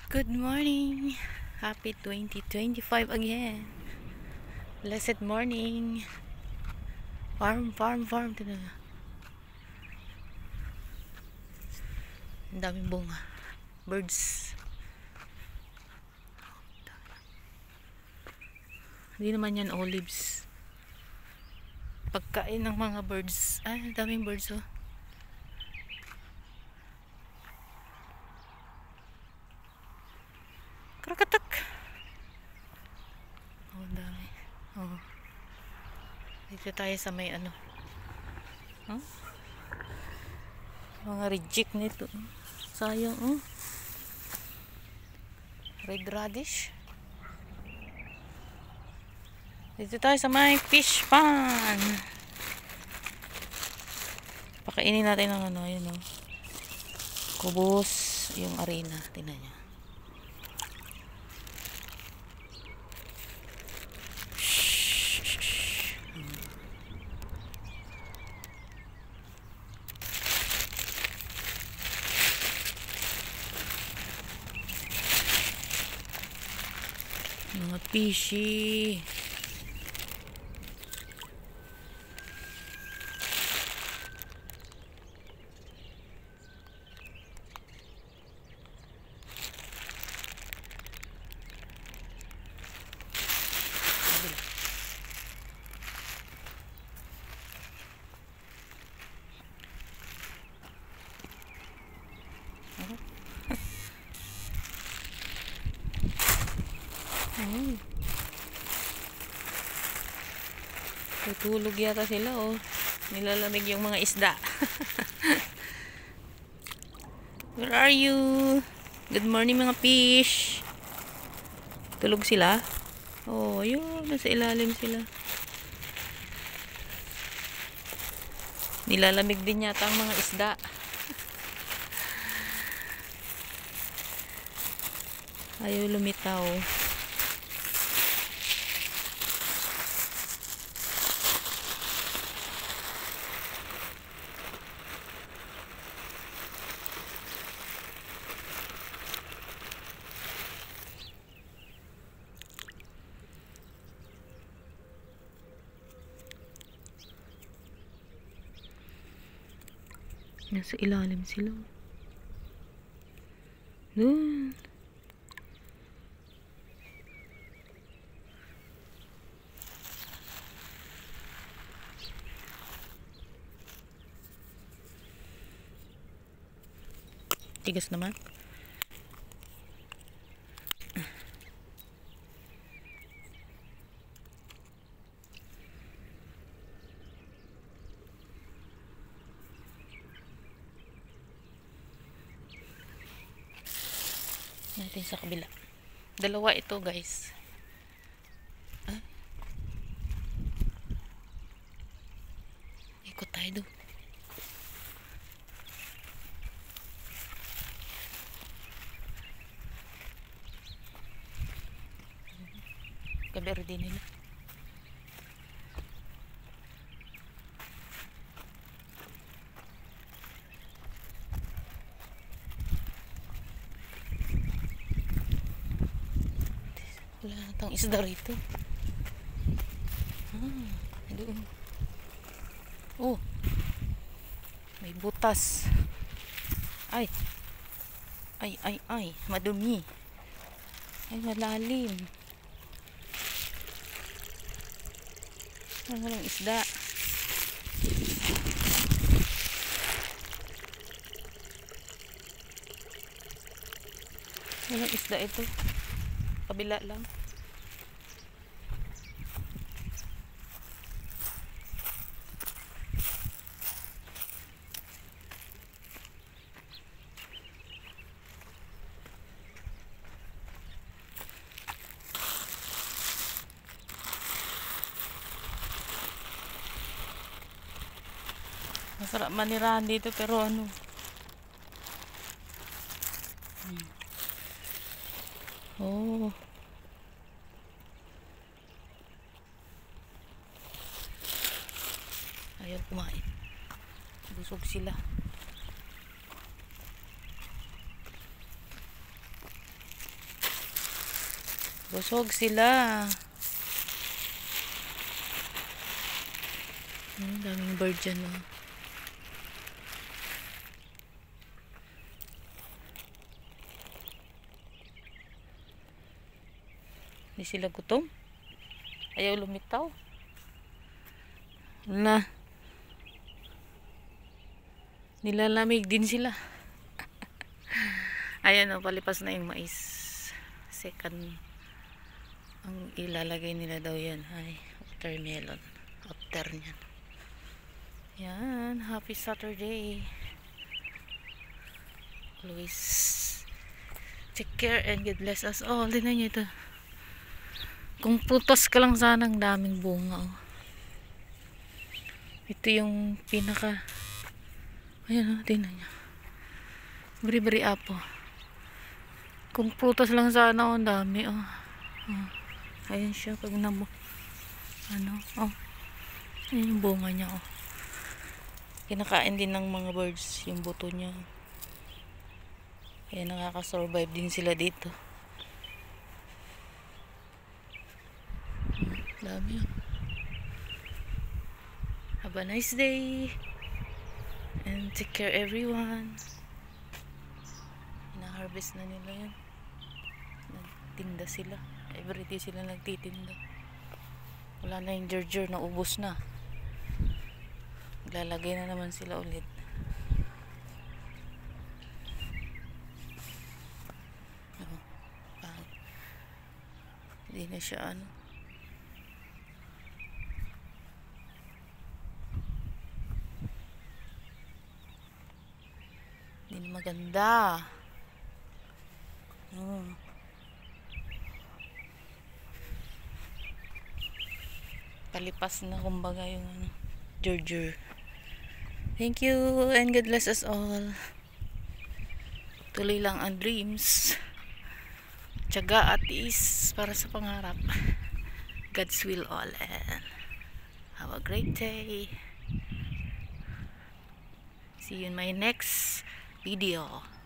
Good morning. Happy 2025 again. Blessed morning. Farm. Talaga. Ang daming bunga. Birds. Hindi naman yan olives. Pagkain ng mga birds. Ay, daming birds oh. Krakatak. Oh, dami. Oh. Dito tayo sa may ano. Huh? Mga reject nito. Sayang oh. Red radish. Dito tayo sa may fish pond. Pakainin natin ng ano, yun oh. Kubos yung arena. Tingnan niya. Mga fishy. Tutulog yata sila oh. Nilalamig yung mga isda. Where are you? Good morning mga fish. Tulog sila? Oh, yun. Nasa ilalim sila. Nilalamig din yata ang mga isda. Ayaw lumitaw. Nasa ilalim sila. Doon. Tigas naman. Natin sa kabila. Dalawa ito guys. Ah? Ikot tayo doon. Kaberde nila. Wala natang isda rito. Doon. Oh. May butas. Ay. Madumi. Ay, malalim. Walang isda. Walang isda ito. Kabila lang. Masarap manirahan dito pero ano. Oh. Ayaw kumain. Busog sila. Busog sila. Daming bird dyan, oh. Hindi sila gutom. Ayaw lumitaw. Na. Nilalamig din sila. Ayan, oh, palipas na yung mais. Second. Ang ilalagay nila daw yan ay watermelon. After nyan. Yan. Happy Saturday. Always take care and God bless us all. Tingnan nyo ito. Kung putas ka lang sana, ang daming bunga, oh. Ito yung pinaka, ayan, oh, tingnan nyo. Beri-beri apo. Kung putas lang sana, oh, ang dami, oh. Oh. Ayan siya pag nabo. Ano, oh. Ayan yung bunga niya, oh. Kinakain din ng mga birds yung buto niya. Kaya nakaka-survive din sila dito. Dami, oh. Have a nice day and take care everyone. Ina-harvest na nila yan. Nagtinda sila. Everyday sila nagtitinda. Wala na yung gerger, na ubos na. Lalagay na naman sila ulit. Hindi na siya ano. Hindi na maganda. Palipas na kumbaga yung ano, gerger. Thank you and God bless us all. Tuloy lang ang dreams. Tiyaga at tiis para sa pangarap. God's will all, and have a great day. See you in my next video.